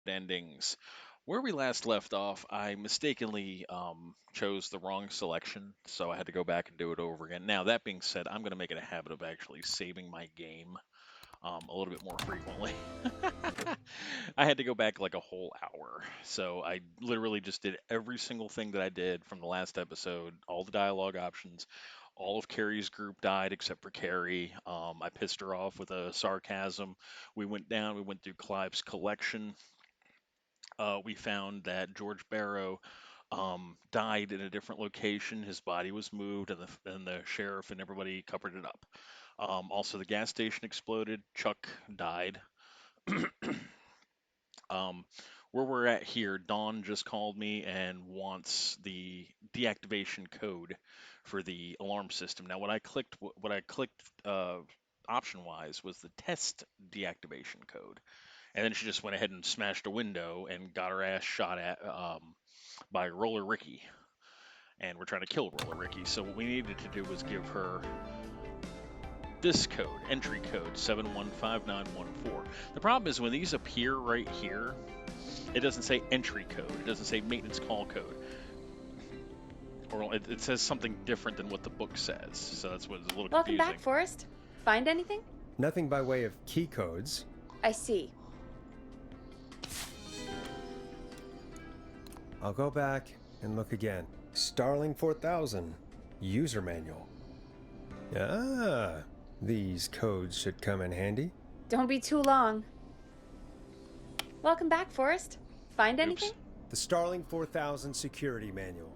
endings. Where we last left off, I mistakenly chose the wrong selection, so I had to go back and do it over again. Now, that being said, I'm going to make it a habit of actually saving my game a little bit more frequently. I had to go back like a whole hour, so I literally just did every single thing that I did from the last episode, all the dialogue options. All of Carrie's group died except for Carrie. I pissed her off with a sarcasm. We went down, we went through Clive's collection. We found that George Barrow died in a different location. His body was moved, and the sheriff and everybody covered it up. Also, the gas station exploded. Chuck died. Um, where we're at here, Dawn just called me and wants the deactivation code for the alarm system. Now, what I clicked option wise was the test deactivation code, and then she just went ahead and smashed a window and got her ass shot at by Roller Ricky. And we're trying to kill Roller Ricky. So what we needed to do was give her this code, entry code 715914. The problem is when these appear right here, it doesn't say entry code. It doesn't say maintenance call code. Or it says something different than what the book says. So that's what's a little Welcome confusing. back, Forrest. Find anything? Nothing by way of key codes. I see. I'll go back and look again. Starling 4000. User manual. Ah, these codes should come in handy. Don't be too long. Welcome back, Forrest. Find anything? The Starling 4000 security manual.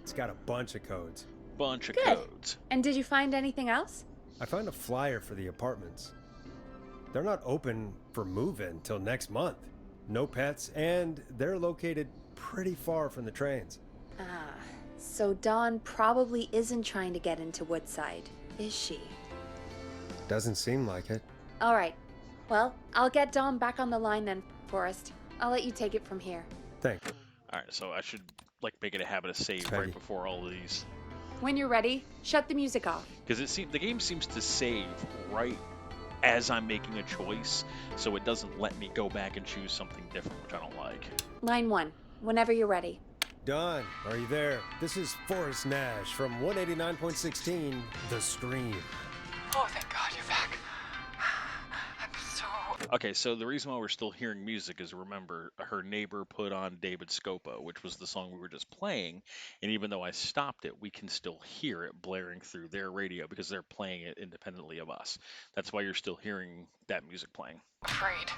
It's got a bunch of codes. Bunch of Good. codes. And did you find anything else? I found a flyer for the apartments. They're not open for move-in till next month. No pets, and they're located pretty far from the trains. Ah, so Dawn probably isn't trying to get into Woodside, is she? Doesn't seem like it. All right. Well, I'll get Dawn back on the line then, Forrest. I'll let you take it from here. Thanks. All right, so I should make it a habit of save Peggy. right before all of these, When you're ready, shut the music off. because the game seems to save right as I'm making a choice, so it doesn't let me go back and choose something different, which I don't like. Line 1, whenever you're ready. Don, are you there? This is Forrest Nash from 189.16, The Stream. Oh, thank God you're back. I'm so... Okay, so the reason why we're still hearing music is, remember, her neighbor put on David Scopa, which was the song we were just playing, and even though I stopped it, we can still hear it blaring through their radio because they're playing it independently of us. That's why you're still hearing that music playing. Afraid.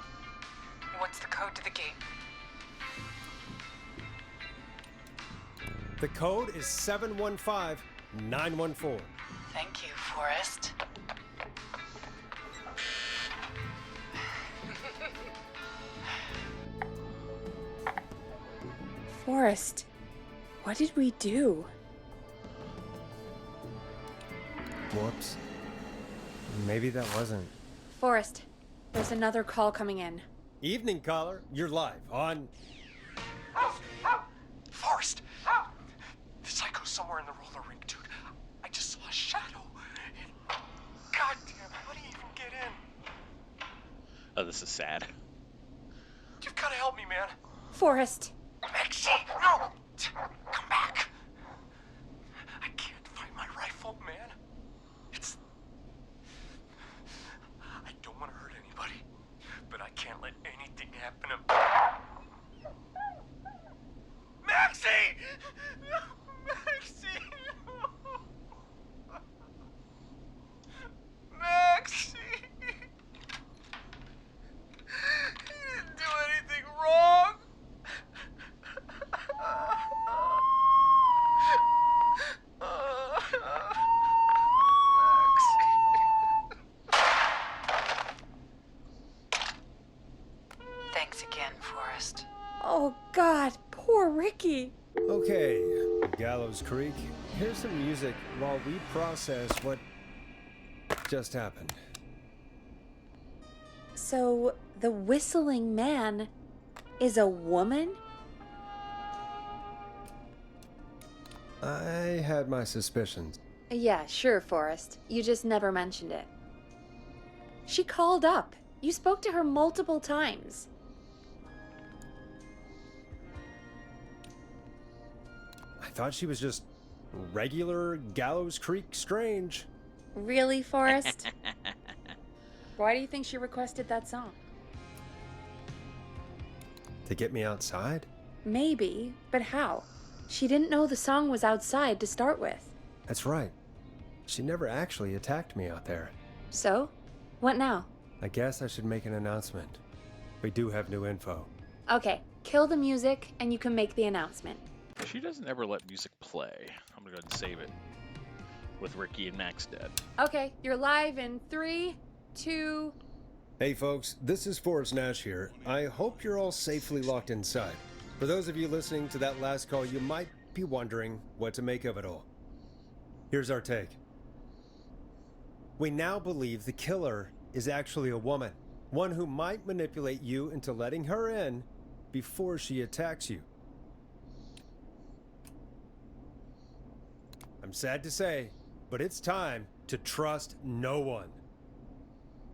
What's the code to the gate? The code is 715914. Thank you, Forrest. Forrest, what did we do? Whoops. Maybe that wasn't. Forrest, there's another call coming in. Evening caller, you're live on. Forrest! The psycho's somewhere in the roller rink, dude. I just saw a shadow. And... God damn, how do you even get in? Oh, this is sad. You've got to help me, man. Forrest, Maxie, no! Come back. I can't find my rifle, man. It's... I don't want to hurt anybody, but I can't let anything happen to... Maxie! Maxie! Maxie! You didn't do anything wrong! Thanks again, Forrest. oh God, poor Ricky. Okay, Gallows Creek. Here's some music while we process what just happened. So, the whistling man is a woman? I had my suspicions. Yeah, sure, Forrest. You just never mentioned it. She called up. You spoke to her multiple times. thought she was just regular Gallows Creek Strange. Really, Forrest? Why do you think she requested that song? To get me outside? Maybe, but how? She didn't know the song was outside to start with. That's right. She never actually attacked me out there. So? What now? I guess I should make an announcement. We do have new info. Okay, kill the music and you can make the announcement. She doesn't ever let music play. I'm gonna go ahead and save it. With Ricky and Max dead. Okay, you're live in 3, 2... Hey folks, this is Forrest Nash here. I hope you're all safely locked inside. For those of you listening to that last call, you might be wondering what to make of it all. Here's our take. We now believe the killer is actually a woman. One who might manipulate you into letting her in before she attacks you. I'm sad to say, but it's time to trust no one.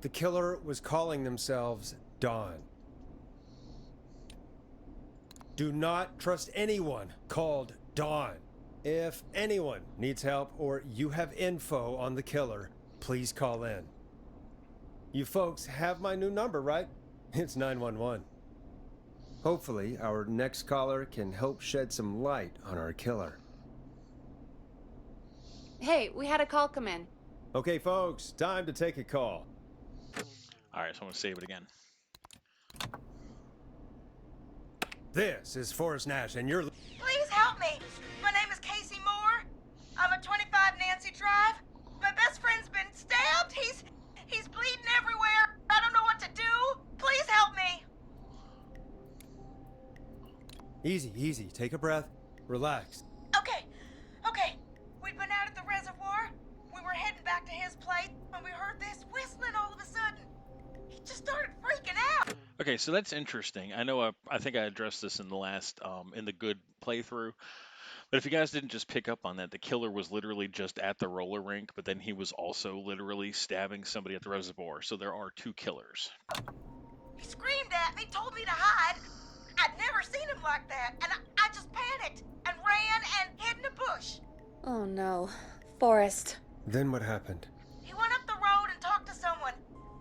The killer was calling themselves Dawn. Do not trust anyone called Dawn. If anyone needs help or you have info on the killer, please call in. You folks have my new number, right? It's 911. Hopefully, our next caller can help shed some light on our killer. Hey, we had a call come in. Okay, folks, time to take a call. Alright, so I'm gonna save it again. This is Forrest Nash, and you're... Please help me. My name is Casey Moore. I'm at 25 Nancy Drive. My best friend's been stabbed. He's bleeding everywhere. I don't know what to do. Please help me. Easy, easy. Take a breath. Relax. Okay. We'd been out at the reservoir. We were heading back to his place when we heard this whistling all of a sudden. He just started freaking out. Okay, so that's interesting. I know I think I addressed this in the last, in the good playthrough. But if you guys didn't just pick up on that, the killer was literally just at the roller rink, but then he was also literally stabbing somebody at the reservoir. So there are two killers. He screamed at me, told me to hide. I'd never seen him like that, and I just panicked and ran and hid in a bush. Oh no. Forrest. Then what happened? He went up the road and talked to someone.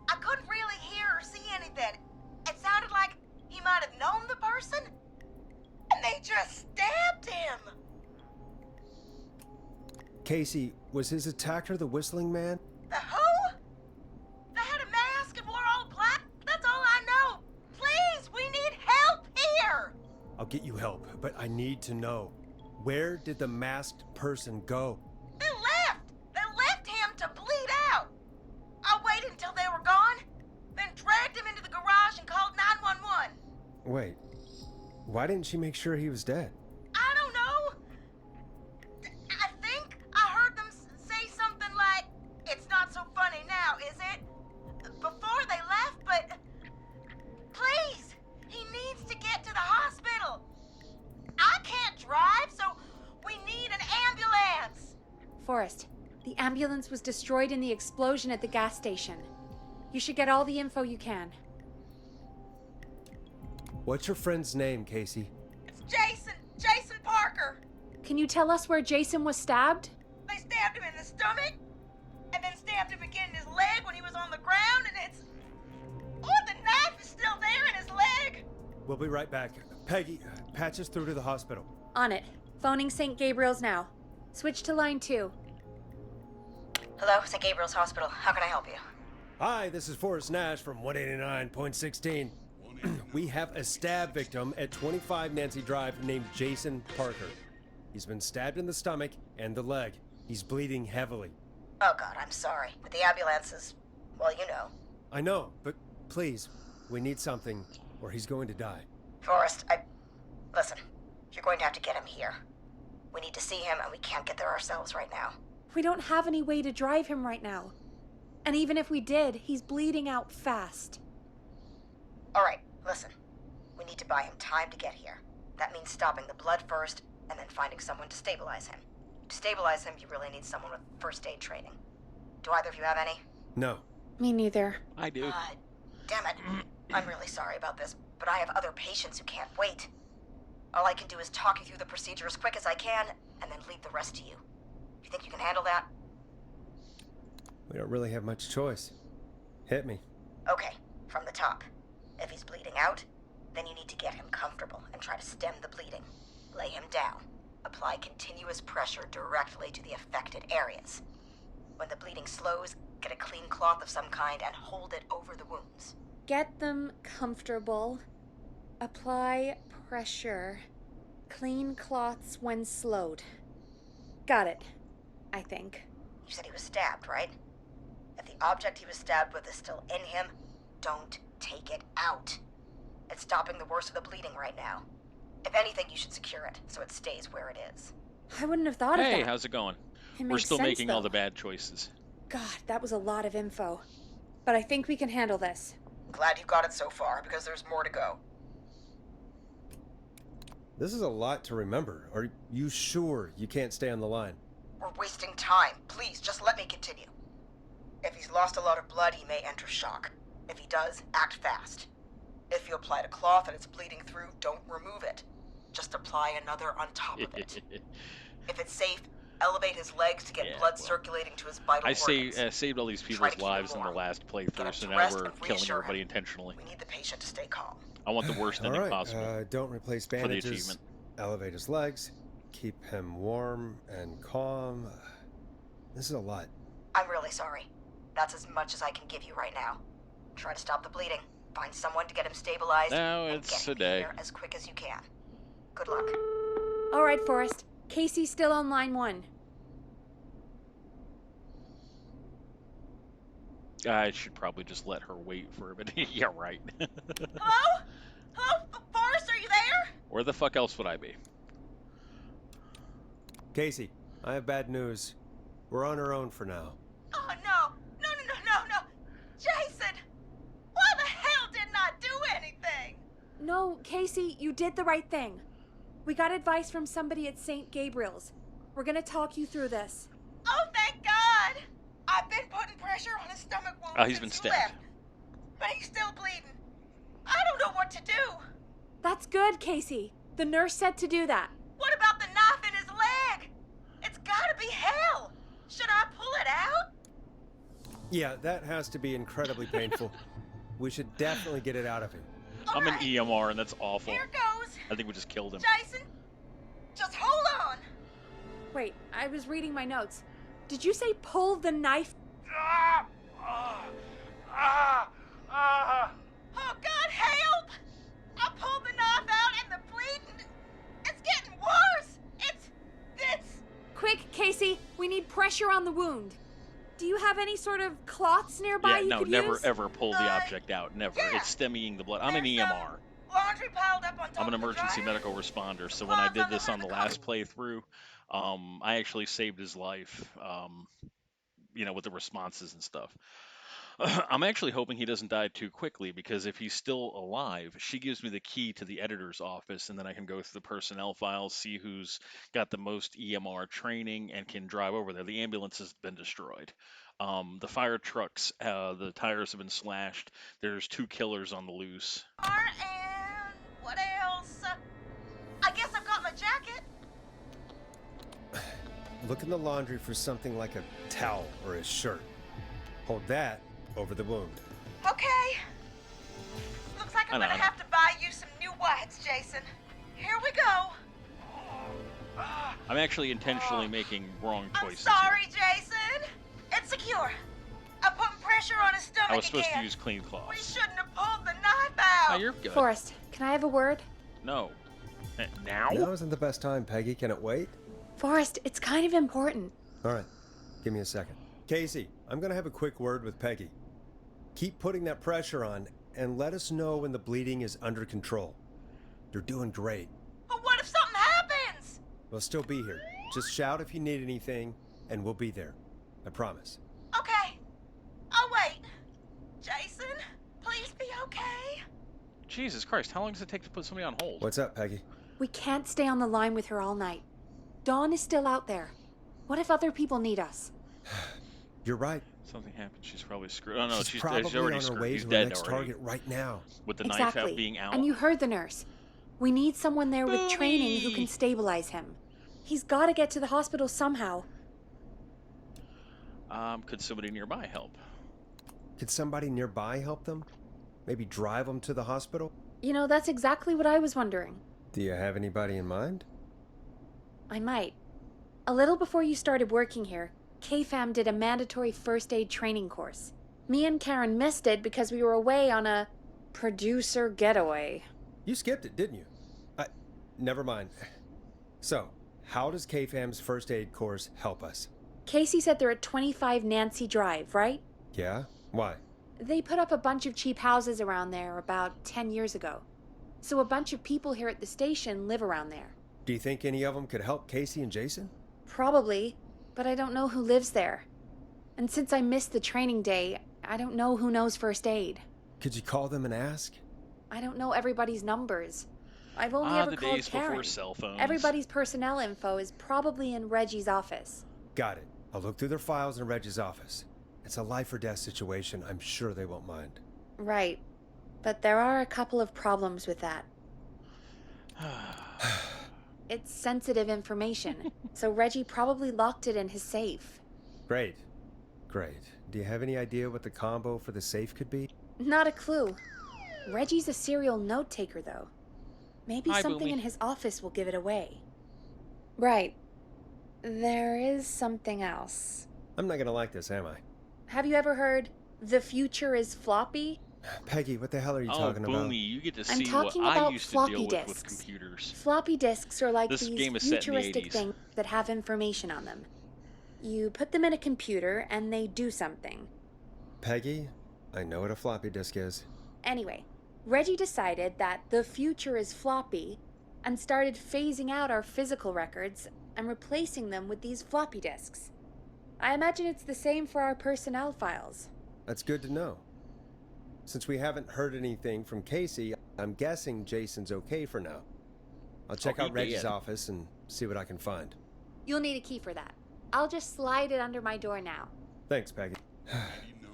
I couldn't really hear or see anything. It sounded like he might have known the person, and they just stabbed him. Casey, was his attacker the whistling man? The who? They had a mask and wore all black? That's all I know. Please, we need help here. I'll get you help, but I need to know. Where did the masked person go? They left. They left him to bleed out. I waited until they were gone, then dragged him into the garage and called 911. Wait, why didn't she make sure he was dead? I don't know. I think I heard them say something like, "It's not so funny now, is it?" Before they left, but please, he needs to get to the hospital. I can't drive, so we need an ambulance. Forrest, the ambulance was destroyed in the explosion at the gas station. You should get all the info you can. What's your friend's name, Casey? It's Jason Parker. Can you tell us where Jason was stabbed? They stabbed him in the stomach, and then stabbed him again in his leg when he was on the ground, and it's... Oh, the knife is still there in his leg. We'll be right back. Peggy, patch us through to the hospital. On it. Phoning St. Gabriel's now. Switch to line 2. Hello, St. Gabriel's Hospital. How can I help you? Hi, this is Forrest Nash from 189.16. We have a stab victim at 25 Nancy Drive named Jason Parker. He's been stabbed in the stomach and the leg. He's bleeding heavily. Oh, God, I'm sorry. But the ambulance is... well, you know. I know, but please, we need something or he's going to die. Forrest, Listen, you're going to have to get him here. We need to see him, and we can't get there ourselves right now. We don't have any way to drive him right now. And even if we did, he's bleeding out fast. All right, listen. We need to buy him time to get here. That means stopping the blood first, and then finding someone to stabilize him. To stabilize him, you really need someone with first aid training. Do either of you have any? No. Me neither. I do. Damn it. I'm really sorry about this, but I have other patients who can't wait. All I can do is talk you through the procedure as quick as I can, and then leave the rest to you. You think you can handle that? We don't really have much choice. Hit me. Okay, from the top. If he's bleeding out, then you need to get him comfortable and try to stem the bleeding. Lay him down. Apply continuous pressure directly to the affected areas. When the bleeding slows, get a clean cloth of some kind and hold it over the wounds. Get them comfortable. Apply pressure. Clean cloths when slowed. Got it, I think. You said he was stabbed, right? If the object he was stabbed with is still in him, don't take it out. It's stopping the worst of the bleeding right now. If anything, you should secure it so it stays where it is. I wouldn't have thought of that. Hey, how's it going? It We're makes still sense, making all though. the bad choices. God, that was a lot of info. But I think we can handle this. Glad you got it so far, because there's more to go. This is a lot to remember. Are you sure you can't stay on the line? We're wasting time. Please, just let me continue. If he's lost a lot of blood, he may enter shock. If he does, act fast. If you applied a cloth and it's bleeding through, don't remove it. Just apply another on top of it. If it's safe, elevate his legs to get blood circulating to his vital I organs. saved all these Try to people's keep him lives in the warm. last Get playthrough, him so to now rest we're and killing reassure everybody him. intentionally. We need the patient to stay calm. I want the worst All ending right, possible. don't replace the bandages. achievement. Elevate his legs. Keep him warm and calm. This is a lot. I'm really sorry. That's as much as I can give you right now. Try to stop the bleeding. Find someone to get him stabilized. No, and it's get a him day. here as quick as you can. Good luck. All right, Forrest. Casey's still on line 1. I should probably just let her wait for a minute. Yeah, right. Hello? Hello? Forrest, are you there? Where the fuck else would I be? Casey, I have bad news. We're on our own for now. Oh, no. No. Jason! Why the hell didn't I do anything? No, Casey, you did the right thing. We got advice from somebody at St. Gabriel's. We're gonna talk you through this. Oh, thank God! I've been putting pressure on his stomach wound Oh, he's been since you stabbed. left, but he's still bleeding. I don't know what to do. That's good, Casey. The nurse said to do that. What about the knife in his leg? It's gotta be hell. Should I pull it out? Yeah, that has to be incredibly painful. We should definitely get it out of him. I'm an Alright, EMR, and that's awful. Here goes. I think we just killed him. Jason, just hold on. Wait, I was reading my notes. Did you say pull the knife? Oh, God, help! I pulled the knife out and the bleeding, it's getting worse. It's... Quick, Casey, we need pressure on the wound. Do you have any sort of cloths nearby Yeah, you no, could never use? ever pull the object out. Never. yeah. It's stemming the blood. I'm an There's some EMR. laundry piled up on top I'm an of the emergency dryer. medical responder. So when I did this on the last playthrough, I actually saved his life. With the responses and stuff. I'm actually hoping he doesn't die too quickly, because if he's still alive, she gives me the key to the editor's office, and then I can go through the personnel files, see who's got the most EMR training, and can drive over there. The ambulance has been destroyed. The fire trucks, the tires have been slashed. There's 2 killers on the loose. And what else? I guess I've got my jacket. Look in the laundry for something like a towel or a shirt. Hold that over the wound. Okay. Looks like I'm I know. gonna have to buy you some new whites, Jason. Here we go. I'm actually intentionally making wrong I'm choices. sorry, Jason. It's secure. I'm putting pressure on his stomach I was supposed to again. use clean We cloths. shouldn't have pulled the knife out. Oh, you're good. Forrest, can I have a word? No. Now? Now isn't the best time, Peggy. Can it wait? Forrest, it's kind of important. All right, give me a second. Casey, I'm going to have a quick word with Peggy. Keep putting that pressure on and let us know when the bleeding is under control. You're doing great. But what if something happens? We'll still be here. Just shout if you need anything, and we'll be there. I promise. Okay. I'll wait. Jason, please be okay. Jesus Christ, how long does it take to put somebody on hold? What's up, Peggy? We can't stay on the line with her all night. Dawn is still out there. What if other people need us? You're right. Something happened. She's probably screwed. Oh, no, She's probably already on her screwed. way He's to her dead next already. target right now. With the knife Exactly. out being out. And you heard the nurse. We need someone there with training who Booey! can stabilize him. He's got to get to the hospital somehow. Could somebody nearby help? Could somebody nearby help them? Maybe drive them to the hospital? You know, that's exactly what I was wondering. Do you have anybody in mind? I might. A little before you started working here, KFAM did a mandatory first aid training course. Me and Karen missed it because we were away on a producer getaway. You skipped it, didn't you? Never mind. So, how does KFAM's first aid course help us? Casey said they're at 25 Nancy Drive, right? Yeah? Why? They put up a bunch of cheap houses around there about 10 years ago. So a bunch of people here at the station live around there. Do you think any of them could help Casey and Jason? Probably, but I don't know who lives there. And since I missed the training day, I don't know who knows first aid. Could you call them and ask? I don't know everybody's numbers. I've only ever the called days Karen. before cell phones. Everybody's personnel info is probably in Reggie's office. Got it. I'll look through their files in Reggie's office. It's a life or death situation. I'm sure they won't mind. Right. But there are a couple of problems with that. It's sensitive information, so Reggie probably locked it in his safe. Great. Great. Do you have any idea what the combo for the safe could be? Not a clue. Reggie's a serial note taker, though. Maybe Hi, something Boomy. in his office will give it away. Right. There is something else. I'm not gonna like this, am I? Have you ever heard, "The future is floppy"? Peggy, what the hell are you Oh, talking about? Boomy, you get to I'm see what talking I about used to floppy deal with disks. computers. Floppy disks are like This these game is set in the futuristic 80s. things that have information on them. You put them in a computer and they do something. Peggy, I know what a floppy disk is. Anyway, Reggie decided that the future is floppy and started phasing out our physical records and replacing them with these floppy disks. I imagine it's the same for our personnel files. That's good to know. Since we haven't heard anything from Casey, I'm guessing Jason's okay for now. I'll check Oh, out he Reggie's did. office and see what I can find. You'll need a key for that. I'll just slide it under my door now. Thanks, Peggy.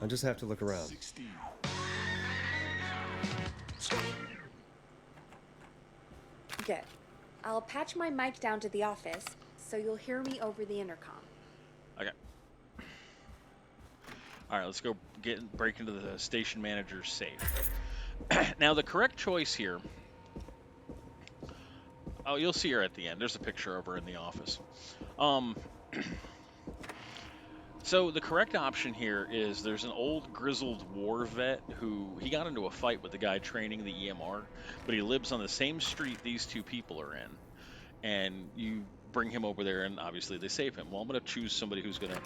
I'll just have to look around. Good. I'll patch my mic down to the office so you'll hear me over the intercom. Okay. All right, let's go break into the station manager's safe. Now, the correct choice here. Oh, you'll see her at the end. There's a picture of her in the office. So the correct option here is there's an old grizzled war vet who he got into a fight with the guy training the EMR, but he lives on the same street these two people are in, and you bring him over there, and obviously they save him. Well, I'm going to choose somebody who's going to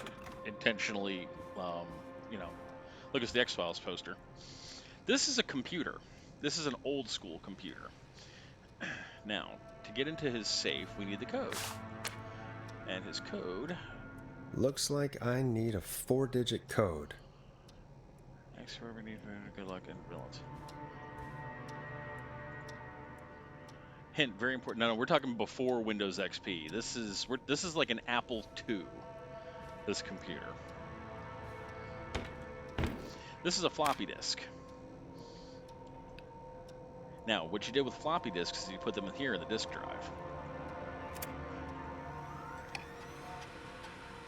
intentionally, look, it's the X-Files poster. This is a computer. This is an old school computer. Now, to get into his safe, we need the code. And his code... Looks like I need a 4-digit code. Thanks for every need. Good luck and villains. Hint, very important. No, we're talking before Windows XP. This is like an Apple II. This computer. This is a floppy disk. Now, what you did with floppy disks is you put them in here in the disk drive.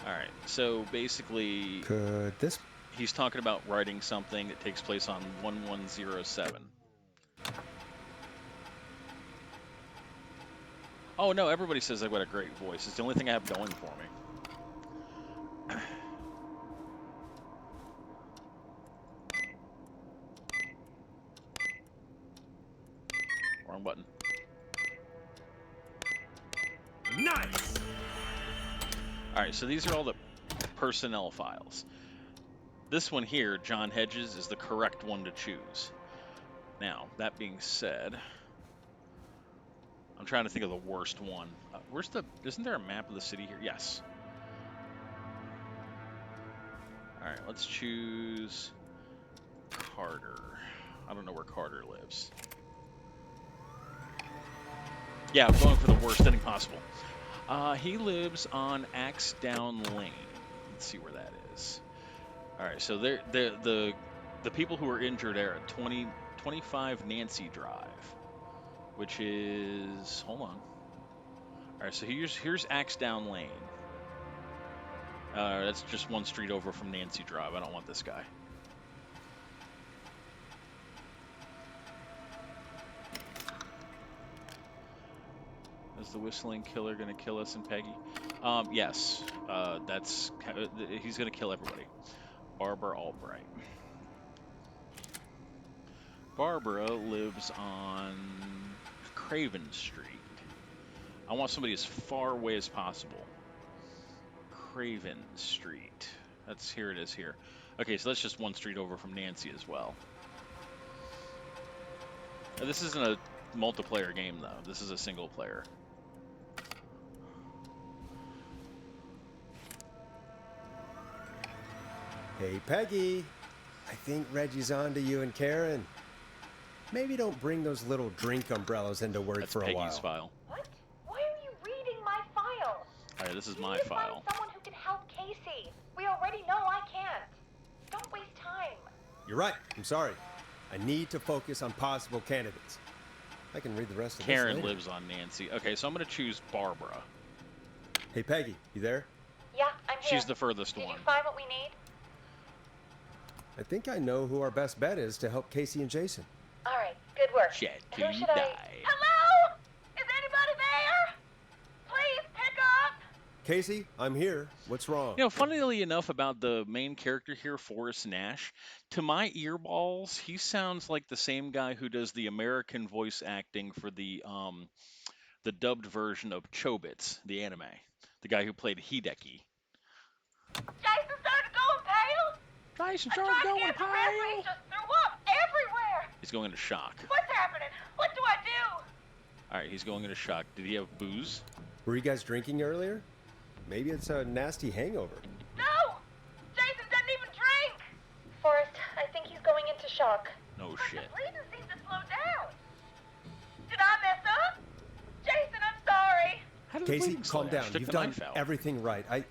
All right. So basically, Could this... he's talking about writing something that takes place on 1107. Oh no, everybody says I've got a great voice. It's the only thing I have going for me. Wrong button. Nice! All right, so these are all the personnel files. This one here, John Hedges, is the correct one to choose. Now, that being said, I'm trying to think of the worst one. Isn't there a map of the city here? Yes. All right, let's choose Carter. I don't know where Carter lives. Yeah, I'm going for the worst ending possible. He lives on Axedown Lane. Let's see where that is. All right, so the people who are injured are at 25 Nancy Drive, which is, hold on. All right, so here's Axedown Lane. That's just one street over from Nancy Drive. I don't want this guy. Is the whistling killer gonna kill us and Peggy? Yes. He's gonna kill everybody. Barbara Albright. Barbara lives on Craven Street. I want somebody as far away as possible. Craven Street. Here it is here. Okay, so that's just one street over from Nancy as well. This isn't a multiplayer game though. This is a single player. Hey, Peggy. I think Reggie's on to you and Karen. Maybe don't bring those little drink umbrellas into work That's for a Peggy's while. file. What? Why are you reading my file? All right, this is You my need to find file. someone who can help Casey. We already know I can't. Don't waste time. You're right. I'm sorry. I need to focus on possible candidates. I can read the rest of Karen this later. lives on Nancy. Okay, so I'm going to choose Barbara. Hey, Peggy, you there? Yeah, I'm here. She's the furthest Did one. you find what we need? I think I know who our best bet is to help Casey and Jason. All right, good work. Chat Who to should die. Hello? Is anybody there? Please pick up. Casey, I'm here. What's wrong? You know, funnily enough about the main character here, Forrest Nash, to my earballs, he sounds like the same guy who does the American voice acting for the dubbed version of Chobits, the anime. The guy who played Hideki. Jason started going pale. Jason I started tried to going get the referees pale. just threw up everywhere. He's going into shock. What's happening? What do I do? All right, he's going into shock. Did he have booze? Were you guys drinking earlier? Maybe it's a nasty hangover. No! Jason doesn't even drink! Forrest, I think he's going into shock. No But shit. the bleeding seems to slow down. Did I mess up? Jason, I'm sorry. How did the Casey, bleeding slow calm down? down. She took You've the done knife out. everything right. I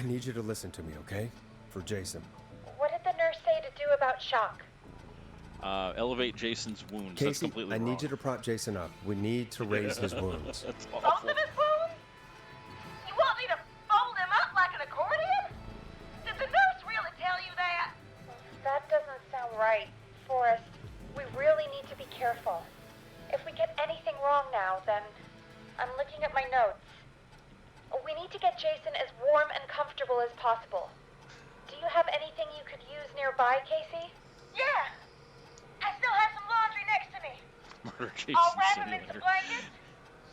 need you to listen to me, okay? For Jason. What did the nurse say to do about shock? Elevate Jason's wounds. That's Casey, completely I wrong. need you to prop Jason up. We need to raise his wounds. That's Both awful. of his wounds? You want me to fold him up like an accordion? Did the nurse really tell you that? That doesn't sound right, Forrest. We really need to be careful. If we get anything wrong now, then I'm looking at my notes. We need to get Jason as warm and comfortable as possible. Do you have anything you could use nearby, Casey? Yeah. I still have some laundry next to me. Murder Jason I'll wrap him in Simulator. some blankets.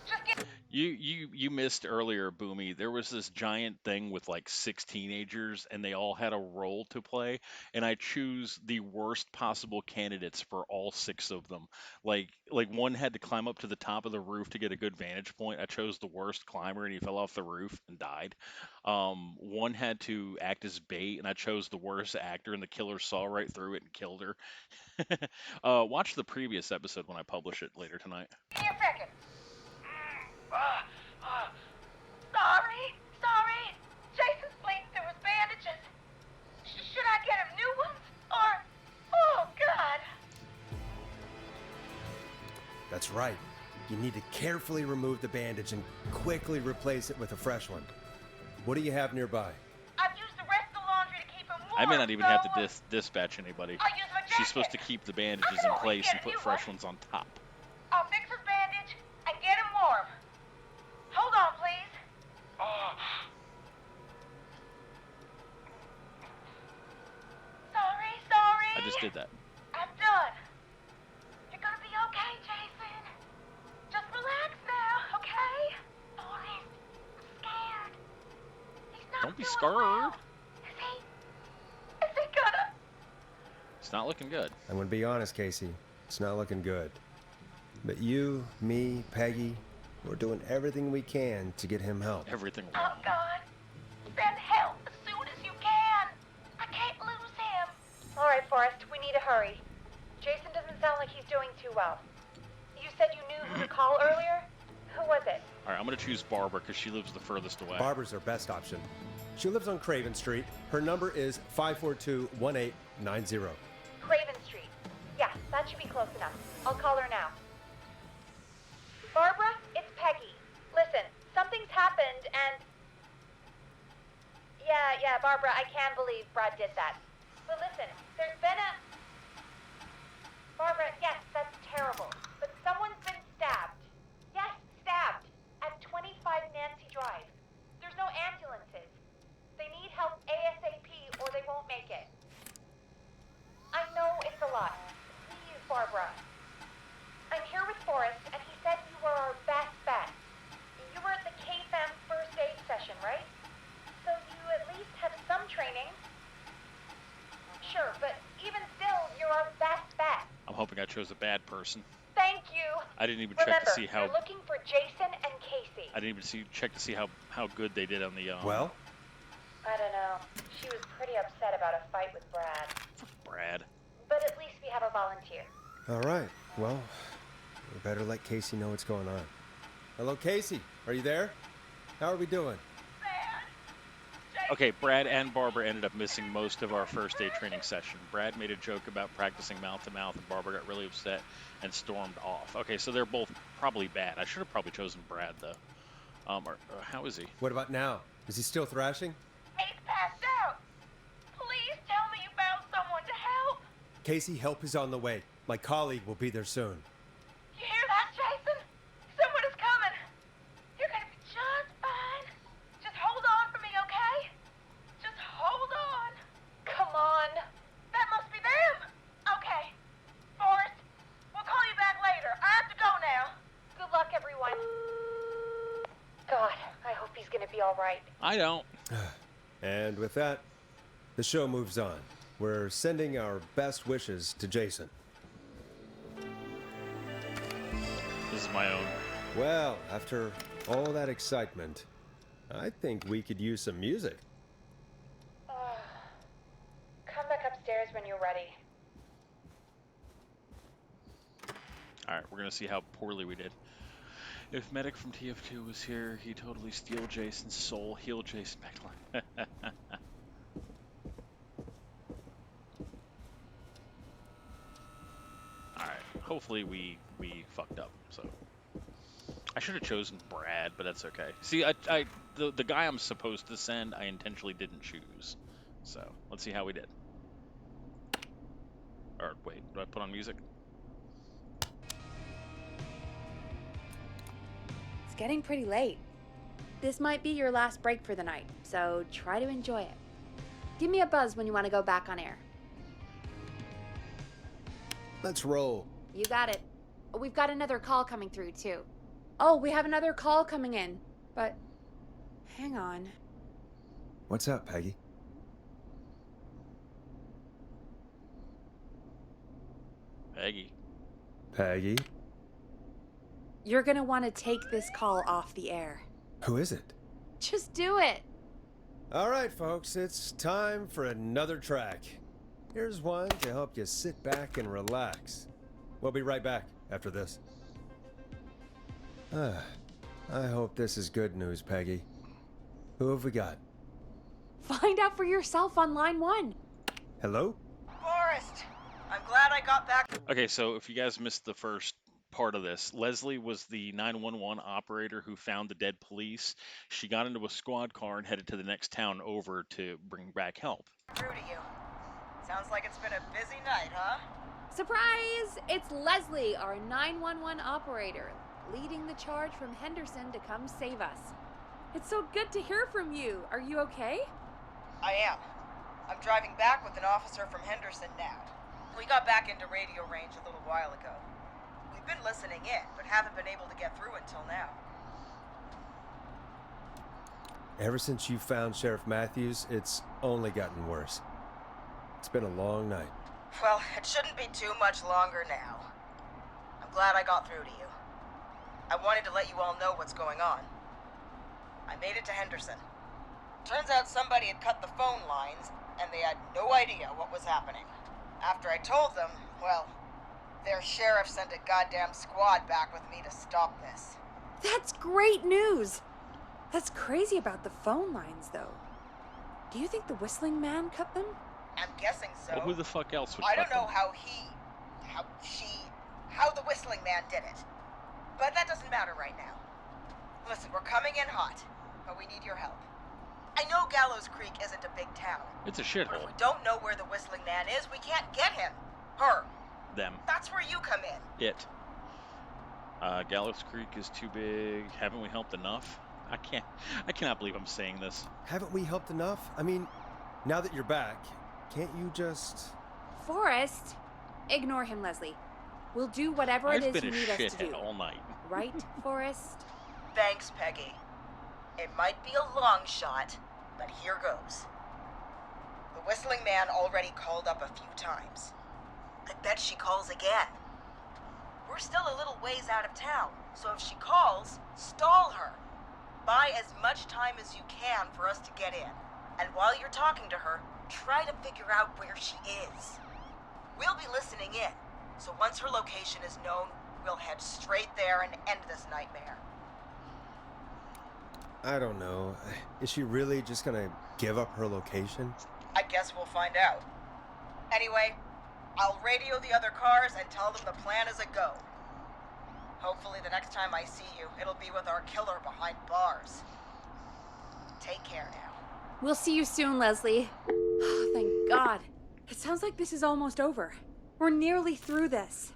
Just get... You missed earlier, Boomy. There was this giant thing with like 6 teenagers, and they all had a role to play, and I choose the worst possible candidates for all 6 of them. Like one had to climb up to the top of the roof to get a good vantage point. I chose the worst climber, and he fell off the roof and died. One had to act as bait, and I chose the worst actor, and the killer saw right through it and killed her. Watch the previous episode when I publish it later tonight. Give me a second. Sorry. Jason's bleeding through his bandages. Should I get him new ones? Or... Oh, God. That's right. You need to carefully remove the bandage and quickly replace it with a fresh one. What do you have nearby? I've used the rest of the laundry to keep him warm. I may not even have to so, dispatch anybody. I'll use my jacket. She's supposed to keep the bandages in place and put fresh ones on top. I'll fix his bandage and get him warm. Hold on, please. Sorry. I just did that. I'm done. You're gonna be okay, Jason. Just relax now, okay? Forrest, I'm scared. He's not Don't be doing scared. well. Is he gonna? It's not looking good. I'm going to be honest, Casey. It's not looking good. But you, me, Peggy, we're doing everything we can to get him help. Everything Oh, wrong. God. Send help as soon as you can. I can't lose him. All right, Forrest, we need to hurry. Jason doesn't sound like he's doing too well. You said you knew who to call earlier? Who was it? All right, I'm going to choose Barbara because she lives the furthest away. Barbara's our best option. She lives on Craven Street. Her number is 542-1890. Craven Street. Yeah, that should be close enough. I'll call her now. Barbara, it's Peggy. Listen, Yeah, Barbara, I can't believe Brad did that. But listen, there's been a... Barbara, yes, that's terrible. But someone's been stabbed. Yes, stabbed. At 25 Nancy Drive. There's no ambulances. They need help ASAP or they won't make it. I know it's a lot. Please, Barbara. I'm here with Forrest, and he said you were our best bet. You were at the K-Fam first aid session, right? So you at least have some training. Sure, but even still, you're our best bet. I'm hoping I chose a bad person. Thank you. I didn't even check to see how. You're looking for Jason and Casey. I didn't even check to see how good they did on the. Well? I don't know. She was pretty upset about a fight with Brad. Brad. But at least we have a volunteer. All right. Well, we better let Casey know what's going on. Hello, Casey. Are you there? How are we doing? Okay, Brad and Barbara ended up missing most of our first aid training session. Brad made a joke about practicing mouth-to-mouth, and Barbara got really upset and stormed off. Okay, so they're both probably bad. I should have probably chosen Brad, though. How is he? What about now? Is he still thrashing? He's passed out. Please tell me you found someone to help. Casey, help is on the way. My colleague will be there soon. You hear that, Jason? Someone is coming. You're gonna be just fine. Just hold on for me, okay? Just hold on. Come on. That must be them. Okay. Forrest, we'll call you back later. I have to go now. Good luck, everyone. God, I hope he's gonna be all right. I don't. And with that, the show moves on. We're sending our best wishes to Jason. This is my own. Well, after all that excitement, I think we could use some music. Come back upstairs when you're ready. All right, we're gonna see how poorly we did. If Medic from TF2 was here, he'd totally steal Jason's soul, heal Jason back to life. All right, hopefully we fucked up. So I should have chosen Brad, but that's okay. See, the guy I'm supposed to send, I intentionally didn't choose. So let's see how we did. Or wait, do I put on music? It's getting pretty late. This might be your last break for the night, so try to enjoy it. Give me a buzz when you want to go back on air. Let's roll. You got it. We've got another call coming through, too. Oh, we have another call coming in. But, hang on. What's up, Peggy? Peggy. Peggy? You're gonna want to take this call off the air. Who is it? Just do it. All right, folks, it's time for another track. Here's one to help you sit back and relax. We'll be right back after this. I hope this is good news, Peggy. Who have we got? Find out for yourself on line 1. Hello? Forrest, I'm glad I got back. Okay, so if you guys missed the first part of this, Leslie was the 911 operator who found the dead police. She got into a squad car and headed to the next town over to bring back help. Through to you. Sounds like it's been a busy night, huh? Surprise! It's Leslie, our 911 operator, leading the charge from Henderson to come save us. It's so good to hear from you. Are you okay? I am. I'm driving back with an officer from Henderson now. We got back into radio range a little while ago. We've been listening in, but haven't been able to get through until now. Ever since you found Sheriff Matthews, it's only gotten worse. It's been a long night. Well, it shouldn't be too much longer now. I'm glad I got through to you. I wanted to let you all know what's going on. I made it to Henderson. Turns out somebody had cut the phone lines, and they had no idea what was happening. After I told them, well, their sheriff sent a goddamn squad back with me to stop this. That's great news. That's crazy about the phone lines, though. Do you think the whistling man cut them? I'm guessing so. Well, who the fuck else would I don't cut know them? how the whistling man did it. But that doesn't matter right now. Listen, we're coming in hot, but we need your help. I know Gallows Creek isn't a big town. It's a But if shithole. we don't know where the Whistling Man is, we can't get him. Her. Them. That's where you come in. It. Gallows Creek is too big. Haven't we helped enough? I cannot believe I'm saying this. Haven't we helped enough? I mean, now that you're back, can't you just... Forrest! Ignore him, Leslie. We'll do whatever it I've is been you a need us to shithead do. all night. Right, Forrest? Thanks, Peggy. It might be a long shot, but here goes. The Whistling Man already called up a few times. I bet she calls again. We're still a little ways out of town, so if she calls, stall her. Buy as much time as you can for us to get in. And while you're talking to her, try to figure out where she is. We'll be listening in, so once her location is known, we'll head straight there and end this nightmare. I don't know. Is she really just gonna give up her location? I guess we'll find out. Anyway, I'll radio the other cars and tell them the plan is a go. Hopefully the next time I see you, it'll be with our killer behind bars. Take care now. We'll see you soon, Leslie. Oh, thank God. It sounds like this is almost over. We're nearly through this.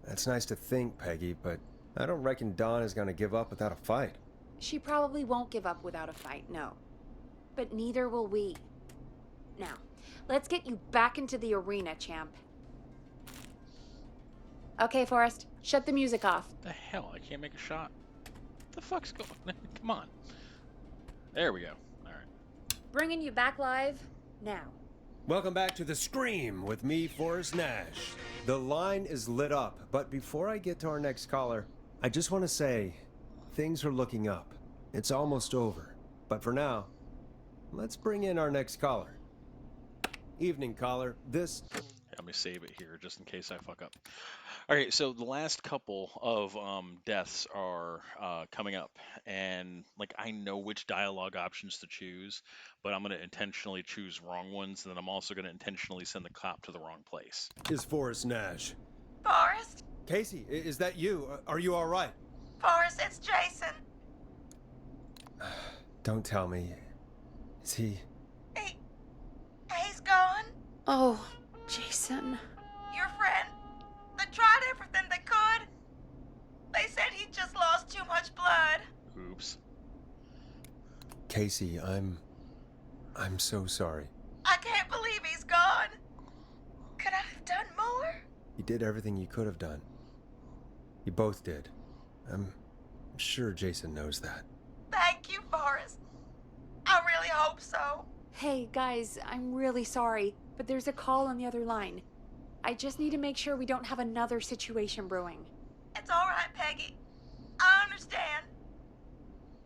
That's nice to think, Peggy, but I don't reckon Dawn is gonna give up without a fight. She probably won't give up without a fight, no. But neither will we. Now, let's get you back into the arena, champ. Okay, Forrest, shut the music off. The hell? I can't make a shot. What the fuck's going on? Come on. There we go. All right. Bringing you back live now. Welcome back to The Scream with me, Forrest Nash. The line is lit up, but before I get to our next caller, I just want to say, things are looking up. It's almost over. But for now, let's bring in our next caller. Evening, caller. This... Let me save it here just in case I fuck up. All right, so the last couple of deaths are coming up, and like I know which dialogue options to choose, but I'm going to intentionally choose wrong ones, and then I'm also going to intentionally send the cop to the wrong place. is Forrest Nash. Forrest? Casey, is that you? Are you all right? Forrest, it's Jason. Don't tell me. Is he... He's gone. Oh, Jason. Your friend. They tried everything they could. They said he just lost too much blood. Oops. Casey, I'm so sorry. I can't believe he's gone. Could I have done more? You did everything you could have done. You both did. I'm sure Jason knows that. Thank you, Forrest. I really hope so. Hey, guys, I'm really sorry, but there's a call on the other line. I just need to make sure we don't have another situation brewing. It's all right, Peggy. I understand.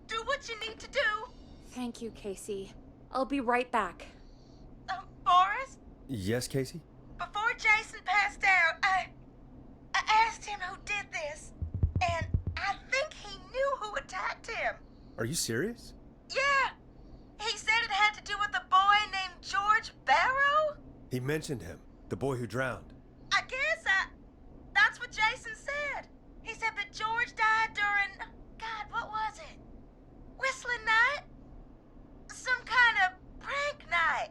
Do what you need to do. Thank you, Casey. I'll be right back. Forrest, Yes, Casey? before Jason passed out, I asked him who did this, and I think he knew who attacked him. Are you serious? Yeah. He said it had to do with a boy named George Barrow? He mentioned him, the boy who drowned. I guess that's what Jason said. He said that George died during, God, what was it? Whistling night? Some kind of prank night.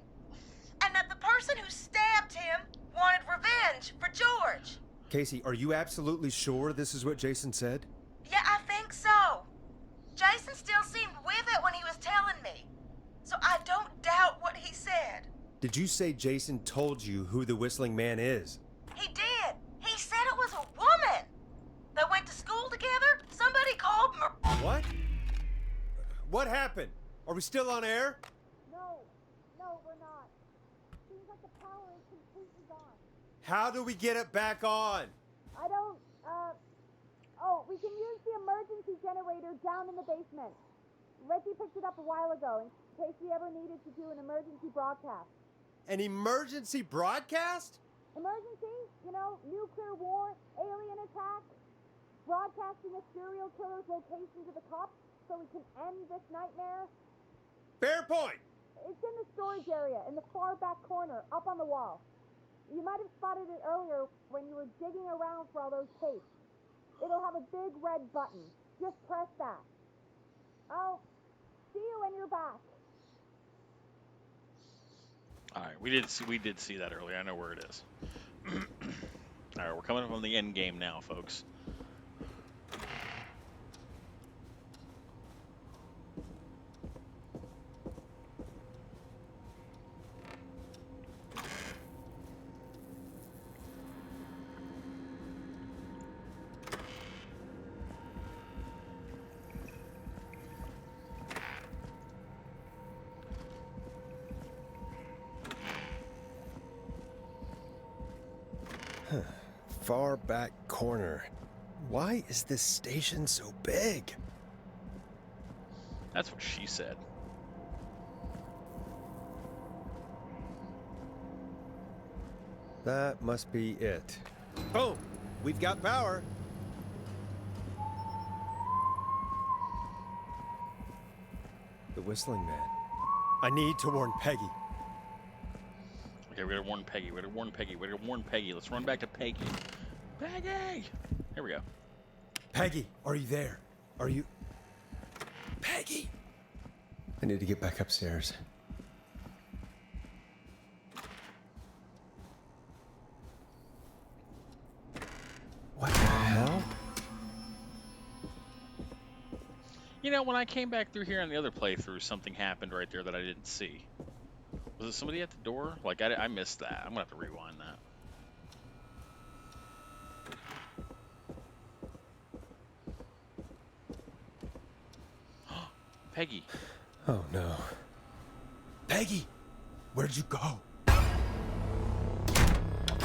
And that the person who stabbed him wanted revenge for George. Casey, are you absolutely sure this is what Jason said? Yeah, I think so. Jason still seemed with it when he was telling me. So I don't doubt what he said. Did you say Jason told you who the Whistling Man is? He did. He said it was a woman. They went to school together. Somebody called What? What happened? Are we still on air? No, we're not. Seems like the power is completely gone. How do we get it back on? I don't, we can use the emergency generator down in the basement. Reggie picked it up a while ago in case we ever needed to do an emergency broadcast. An emergency broadcast? Emergency? You know, nuclear war, alien attack, broadcasting a serial killer's location to the cops so we can end this nightmare. Fair point. It's in the storage area in the far back corner, up on the wall. You might have spotted it earlier when you were digging around for all those tapes. It'll have a big red button. Just press that. I'll see you when you're back. All right, we did see that earlier. I know where it is. All right, we're coming from the end game now, folks. Far back corner. Why is this station so big? That's what she said. That must be it. Boom! We've got power. The whistling man. I need to warn Peggy. Okay, we gotta warn Peggy. We gotta warn Peggy. We gotta warn Peggy. Let's run back to Peggy. Peggy! Here we go. Peggy, are you there? Are you... Peggy! I need to get back upstairs. What the hell? You know, when I came back through here on the other playthrough, something happened right there that I didn't see. Was it somebody at the door? Like, I missed that. I'm gonna have to rewind that. Peggy. Oh no. Peggy! Where'd you go?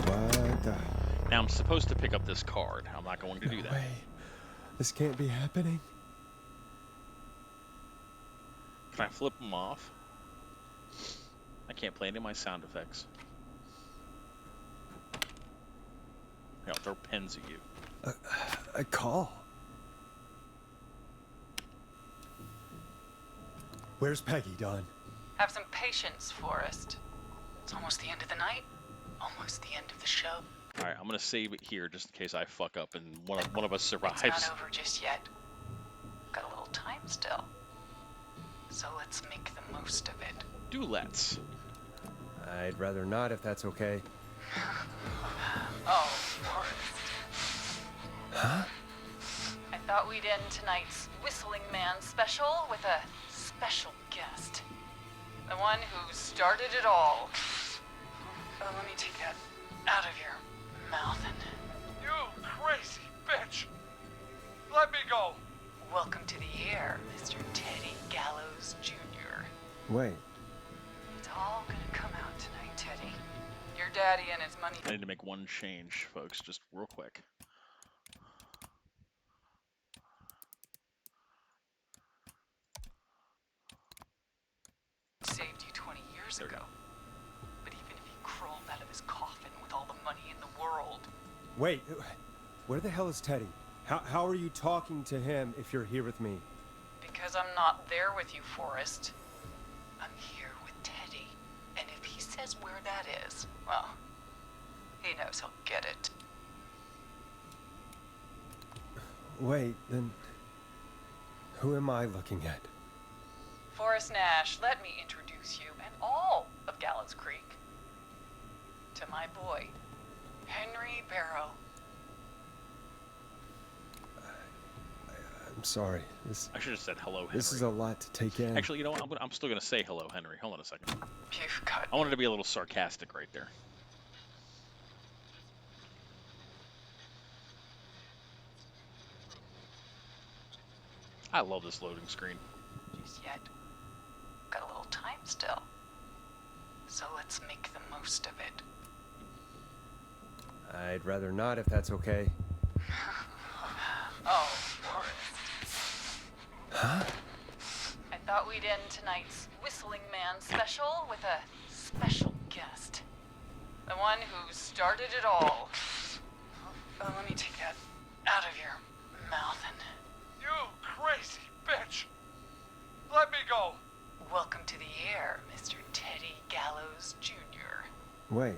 What the... Now, I'm supposed to pick up this card. I'm not going to do No that. way. This can't be happening. Can I flip them off? I can't play any of my sound effects. Here, I'll throw pens at you. A call. Where's Peggy, Don? Have some patience, Forrest. It's almost the end of the night. Almost the end of the show. All right, I'm gonna save it here just in case I fuck up and one of us survives. It's not over just yet. Got a little time still. So let's make the most of it. Do let's. I'd rather not, if that's okay. Oh, Forrest. Huh? I thought we'd end tonight's Whistling Man special with a special guest. The one who started it all. Let me take that out of your mouth and... You crazy bitch! Let me go! Welcome to the air, Mr. Teddy Gallows Jr. Wait. It's all gonna come out tonight, Teddy. Your daddy and his money... I need to make one change, folks, just real quick. saved you 20 years ago. But even if he crawled out of his coffin with all the money in the world... Wait. Where the hell is Teddy? How are you talking to him if you're here with me? Because I'm not there with you, Forrest. I'm here with Teddy. And if he says where that is, well, he knows he'll get it. Wait, then... Who am I looking at? Forrest Nash, let me introduce you and all of Gallows Creek to my boy, Henry Barrow. I'm sorry. I should have said hello, Henry. This is a lot to take in. Actually, you know what? I'm still gonna say hello, Henry. Hold on a second. You've got... I wanted to be a little sarcastic right there. I love this loading screen. Just yet. Got a little time still. So let's make the most of it. I'd rather not, if that's okay. Oh, Forrest. Huh? I thought we'd end tonight's Whistling Man special with a special guest. The one who started it all. Let me take that out of your mouth and... You crazy bitch! Let me go! Welcome to the air, Mr. Teddy Gallows Jr. Wait.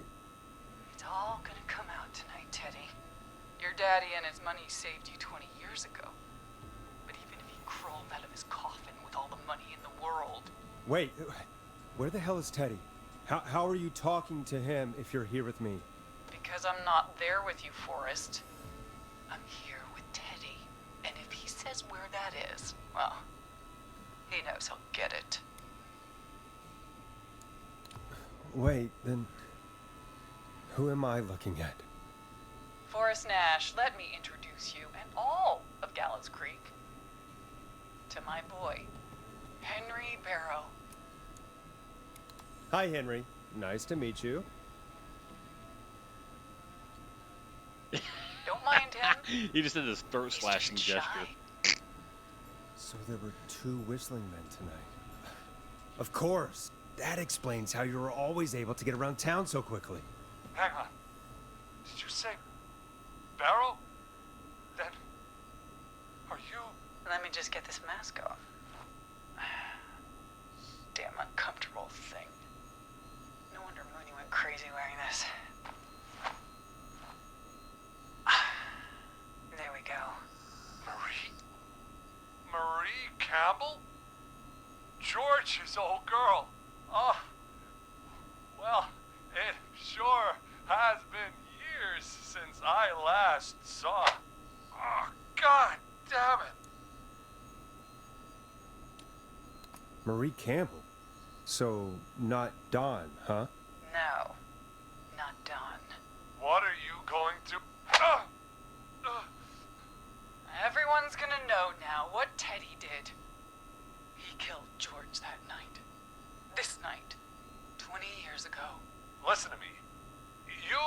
It's all gonna come out tonight, Teddy. Your daddy and his money saved you 20 years ago. But crawled out of his coffin with all the money in the world. Wait, where the hell is Teddy? How are you talking to him if you're here with me? Because I'm not there with you, Forrest. I'm here with Teddy. And if he says where that is, well, he knows he'll get it. Wait, then who am I looking at? Forrest Nash, let me introduce you and all of Gallows Creek to my boy, Henry Barrow. Hi, Henry. Nice to meet you. Don't mind him. He just did his throat He's slashing just gesture. shy. So there were 2 whistling men tonight. Of course. That explains how you were always able to get around town so quickly. Hang on. Did you say Barrow? Then are you? Let me just get this mask off. Damn uncomfortable thing. No wonder Mooney went crazy wearing this. There we go. Marie Campbell? George's old girl. Oh, well, it sure has been years since I last saw. Oh, God damn it. Marie Campbell. So, not Dawn, huh? No, not Dawn. What are you going to... Everyone's gonna know now what Teddy did. He killed George that night. This night. 20 years ago. Listen to me. You...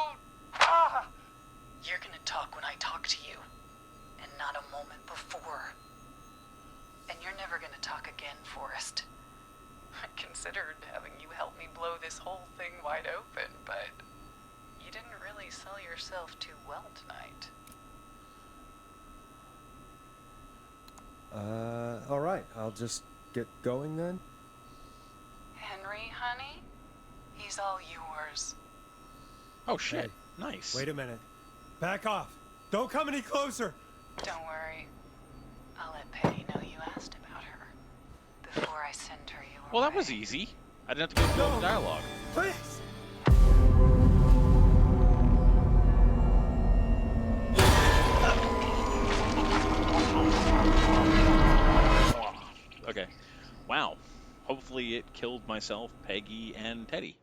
You're gonna talk when I talk to you. And not a moment before. And you're never gonna talk again, Forrest. I considered having you help me blow this whole thing wide open, but you didn't really sell yourself too well tonight. Alright. I'll just get going then. Henry, honey, he's all yours. Oh shit! Hey, Nice. Wait a minute. Back off. Don't come any closer. Don't worry. I'll let Penny know you asked about her before I send her your Well, that way. was easy. I didn't have to go through all the dialogue. Please. Okay. Wow. Hopefully it killed myself, Peggy, and Teddy.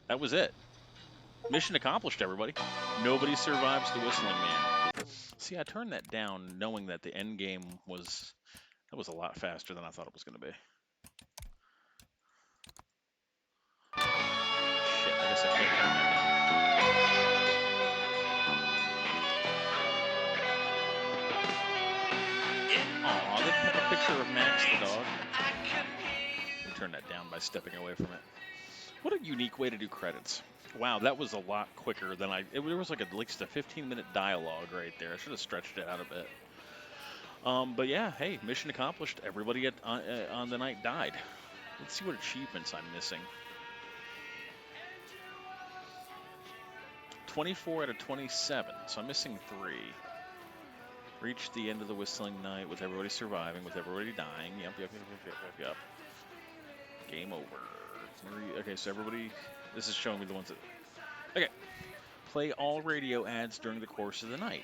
That was it. Mission accomplished, everybody. Nobody survives the Whistling Man. See, I turned that down knowing that the end game was... That was a lot faster than I thought it was going to be. Shit, I guess I can't turn that down. Aw, they have a picture of Max the dog. Let me turn that down by stepping away from it. What a unique way to do credits. Wow, that was a lot quicker than there was like at least a 15-minute dialogue right there. I should have stretched it out a bit. But yeah, hey, mission accomplished. Everybody on the night died. Let's see what achievements I'm missing. 24 out of 27, so I'm missing 3. Reached the end of the Whistling Night with everybody surviving, with everybody dying. Yep. Game over. Okay, so everybody, this is showing me the ones that... Okay. Play all radio ads during the course of the night.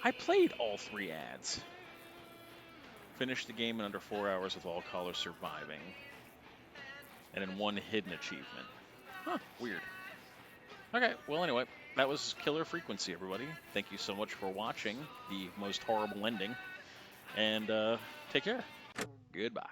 I played all 3 ads. Finish the game in under 4 hours with all callers surviving. And then 1 hidden achievement. Huh, weird. Okay, well anyway, that was Killer Frequency, everybody. Thank you so much for watching the most horrible ending. And take care. Goodbye.